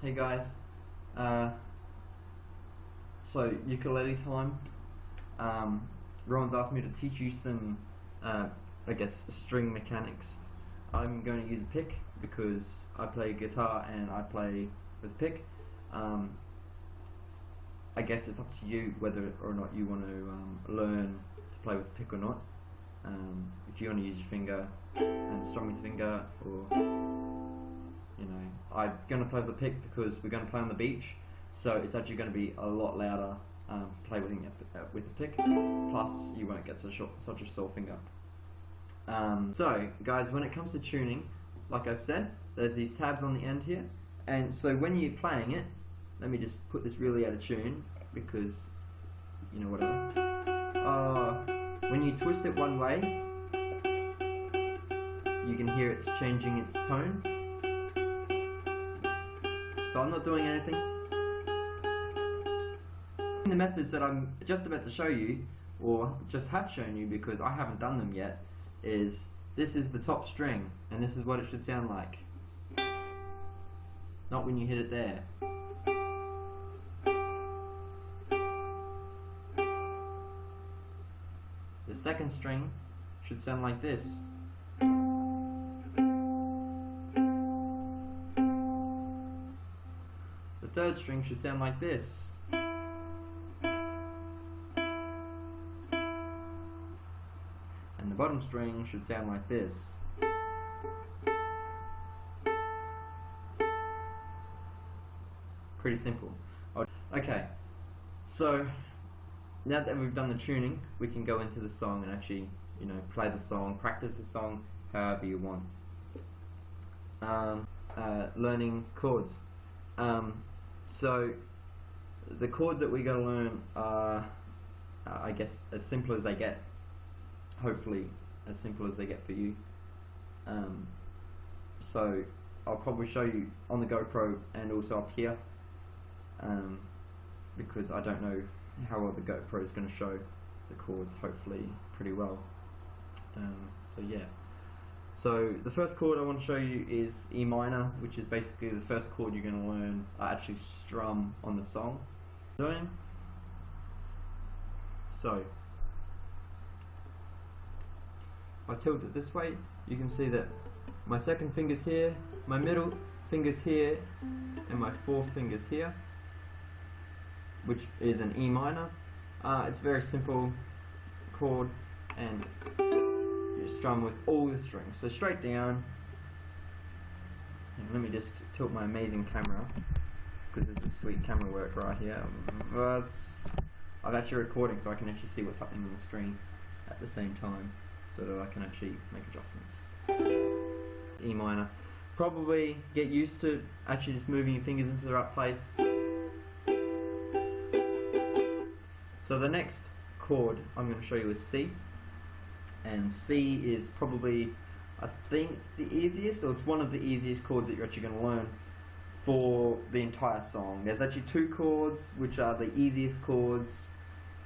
Hey guys, so ukulele time. Rowan's asked me to teach you some, I guess, string mechanics. I'm going to use a pick because I play guitar and I play with a pick. I guess it's up to you whether or not you want to learn to play with a pick or not. If you want to use your finger and strum with your finger, or you know, I'm going to play with the pick because we're going to play on the beach, so it's actually going to be a lot louder play with the pick, plus you won't get such a sore finger. So guys, when it comes to tuning, like I've said, there's these tabs on the end here, and so when you're playing it, let me just put this really out of tune because, you know, whatever. When you twist it one way, you can hear it's changing its tone. So I'm not doing anything. The methods that I'm just about to show you, or just have shown you because I haven't done them yet, is this is the top string, and this is what it should sound like. Not when you hit it there. The second string should sound like this. The third string should sound like this. And the bottom string should sound like this. Pretty simple. Okay, so now that we've done the tuning, we can go into the song and actually, you know, play the song, practice the song however you want. Learning chords. So the chords that we're going to learn are, I guess, as simple as they get. Hopefully, as simple as they get for you. So I'll probably show you on the GoPro and also up here, because I don't know how well the GoPro is going to show the chords. Hopefully pretty well. So yeah. So the first chord I want to show you is E minor, which is basically the first chord you're going to learn, actually strum on the song. So if I tilt it this way, you can see that my second finger's here, my middle finger's here, and my fourth finger's here, which is an E minor. It's a very simple chord, and you strum with all the strings. So straight down, and let me just tilt my amazing camera, because there's a sweet camera work right here. I'm actually recording, so I can actually see what's happening on the screen at the same time, so that I can actually make adjustments. E minor. Probably get used to actually just moving your fingers into the right place. So the next chord I'm going to show you is C, and C is probably, I think, the easiest, or it's one of the easiest chords that you're actually going to learn for the entire song. There's actually two chords which are the easiest chords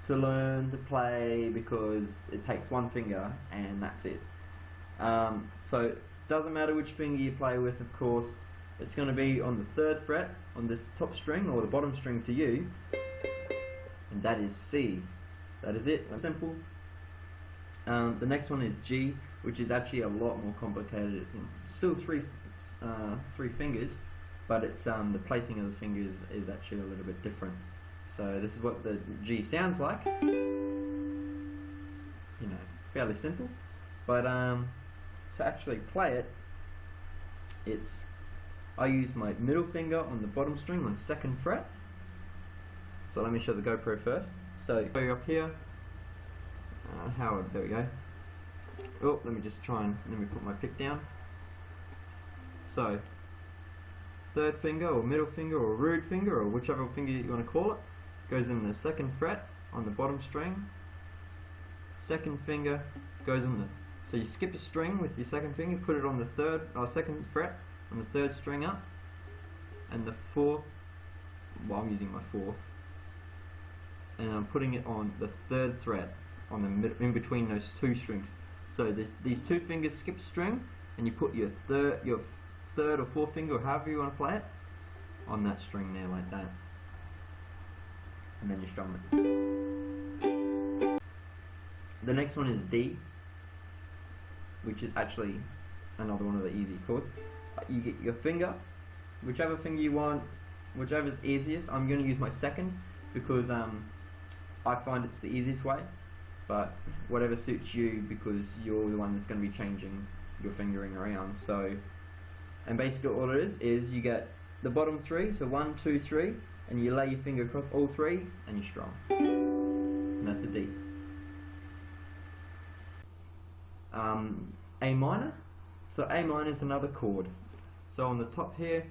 to learn to play because it takes one finger and that's it. So it doesn't matter which finger you play with, of course. It's going to be on the 3rd fret on this top string, or the bottom string to you, and that is C. That is it. That's simple. The next one is G, which is actually a lot more complicated. It's still three fingers, but it's the placing of the fingers is actually a little bit different. So this is what the G sounds like. You know, fairly simple. But to actually play it, I use my middle finger on the bottom string on 2nd fret. So let me show the GoPro first. So go up here. Howard, there we go. Oh, let me just try and let me put my pick down. So 3rd finger, or middle finger, or root finger, or whichever finger you want to call it, goes in the 2nd fret on the bottom string. 2nd finger goes on the, so you skip a string with your 2nd finger, put it on the 2nd fret on the 3rd string up, and the 4th, well, I'm using my 4th, and I'm putting it on the 3rd fret on the in between those two strings. So these two fingers skip a string, and you put your third or fourth finger, or however you want to play it, on that string there like that, and then you strum it. The next one is D, which is actually another one of the easy chords. You get your finger, whichever finger you want, whichever's easiest. I'm going to use my second because I find it's the easiest way, but whatever suits you, because you're the one that's going to be changing your fingering around. So, and basically all it is you get the bottom three, so 1, 2, 3, and you lay your finger across all three and you strum, and that's a D. A minor. So A minor is another chord. So on the top here,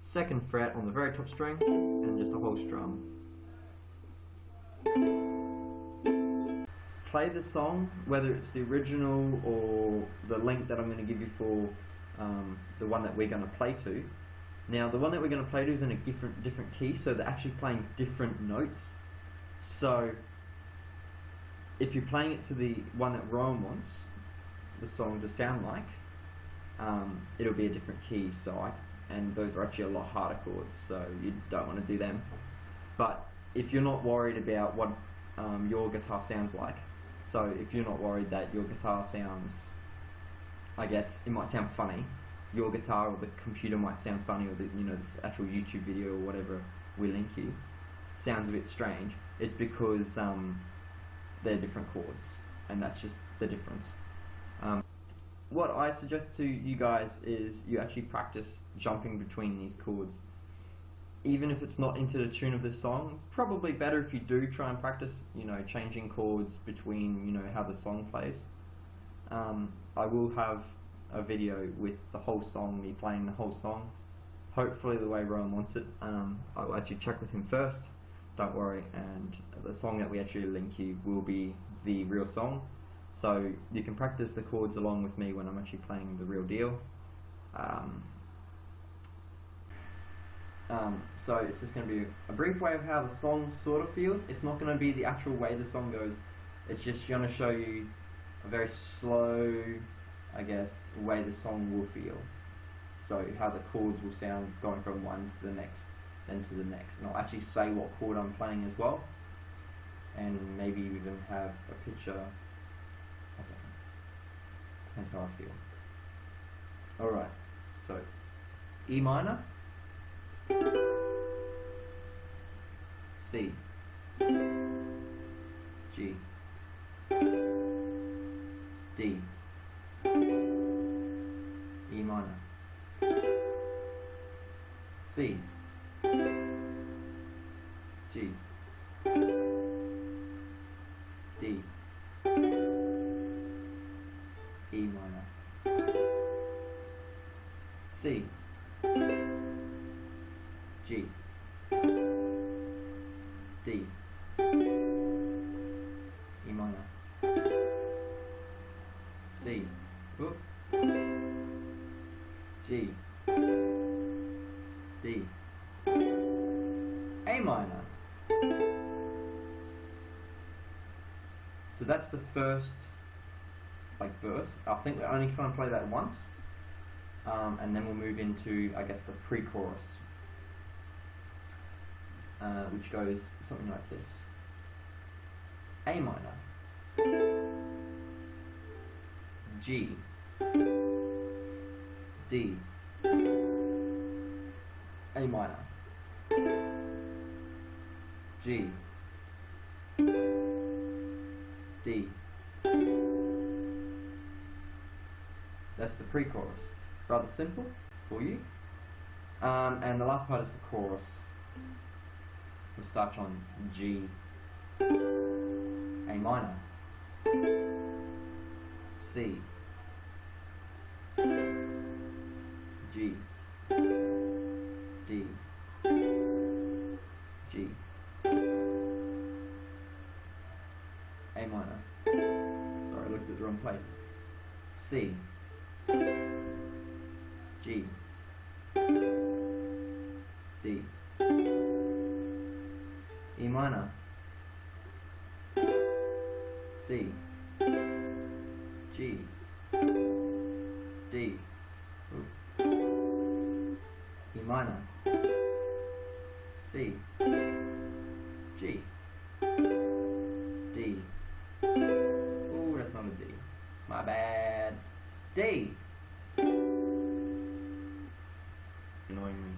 2nd fret on the very top string, and just a whole strum. Play the song, whether it's the original or the link that I'm going to give you for the one that we're going to play to. Now the one that we're going to play to is in a different key, so they're actually playing different notes. So if you're playing it to the one that Rowan wants the song to sound like, it'll be a different key, and those are actually a lot harder chords, so you don't want to do them. But if you're not worried about what your guitar sounds like, so if you're not worried that your guitar sounds, I guess it might sound funny, your guitar or the computer might sound funny, or this actual YouTube video or whatever we link you sounds a bit strange, it's because they're different chords, and that's just the difference. What I suggest to you guys is you actually practice jumping between these chords. Even if it's not into the tune of this song, probably better if you do try and practice, changing chords between, how the song plays. I will have a video with the whole song, me playing the whole song, hopefully the way Rowan wants it. I'll actually check with him first, don't worry, and the song that we actually link you will be the real song. So you can practice the chords along with me when I'm actually playing the real deal. So it's just going to be a brief way of how the song sort of feels. It's not going to be the actual way the song goes. It's just going to show you a very slow, I guess, way the song will feel. So how the chords will sound going from one to the next, then to the next. And I'll actually say what chord I'm playing as well. And maybe even have a picture. I don't know. Depends how I feel. Alright, so E minor, C, G, D, E minor, C, G, D, E minor, C, G, D, E minor, C, whoop, G, D, A minor. So that's the first verse. I think we're only trying to play that once, and then we'll move into, I guess, the pre-chorus, which goes something like this: A minor, G, D, A minor, G, D. That's the pre-chorus. Rather simple for you. And the last part is the chorus. We'll start on G, A minor, C, G, D, G, A minor. Sorry, I looked at the wrong place. C, G, D, E minor, C, G, D, E minor, C, G, D. Ooh, that's not a D. My bad. D. Annoying me.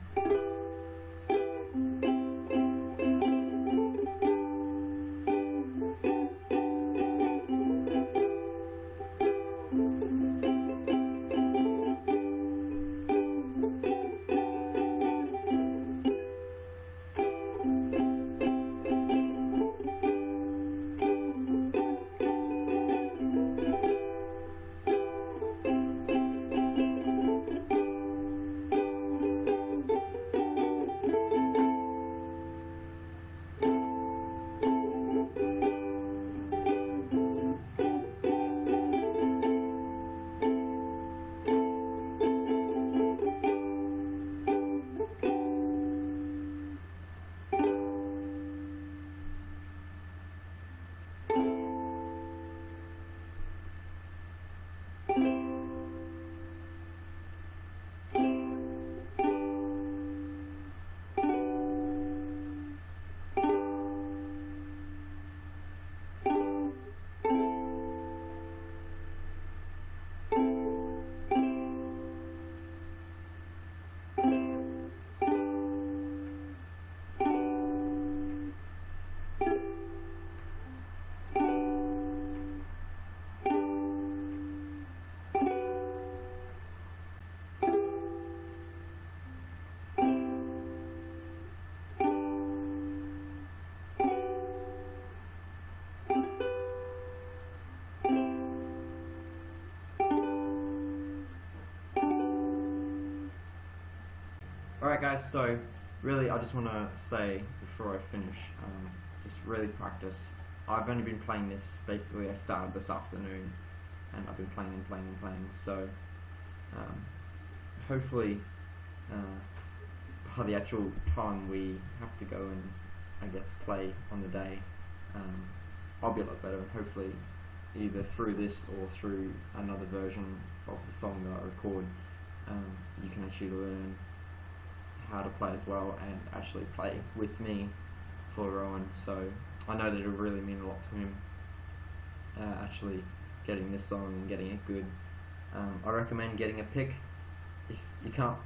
Alright guys, so really I just want to say before I finish, just really practice. I've only been playing this, basically I started this afternoon and I've been playing and playing and playing, so hopefully by the actual time we have to go and I guess play on the day, I'll be a lot better, hopefully either through this or through another version of the song that I record. You can actually learn how to play as well and actually play with me for Rowan, so I know that it'll really mean a lot to him actually getting this song and getting it good. I recommend getting a pick. If you can't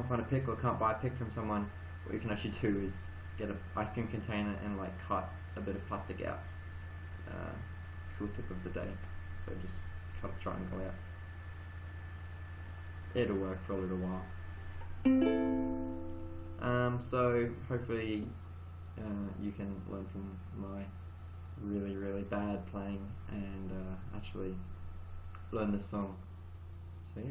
find a pick or can't buy a pick from someone, what you can actually do is get an ice cream container and like cut a bit of plastic out, cool tip of the day, so just cut a triangle out. It'll work for a little while. So hopefully you can learn from my really bad playing and actually learn this song. So yeah.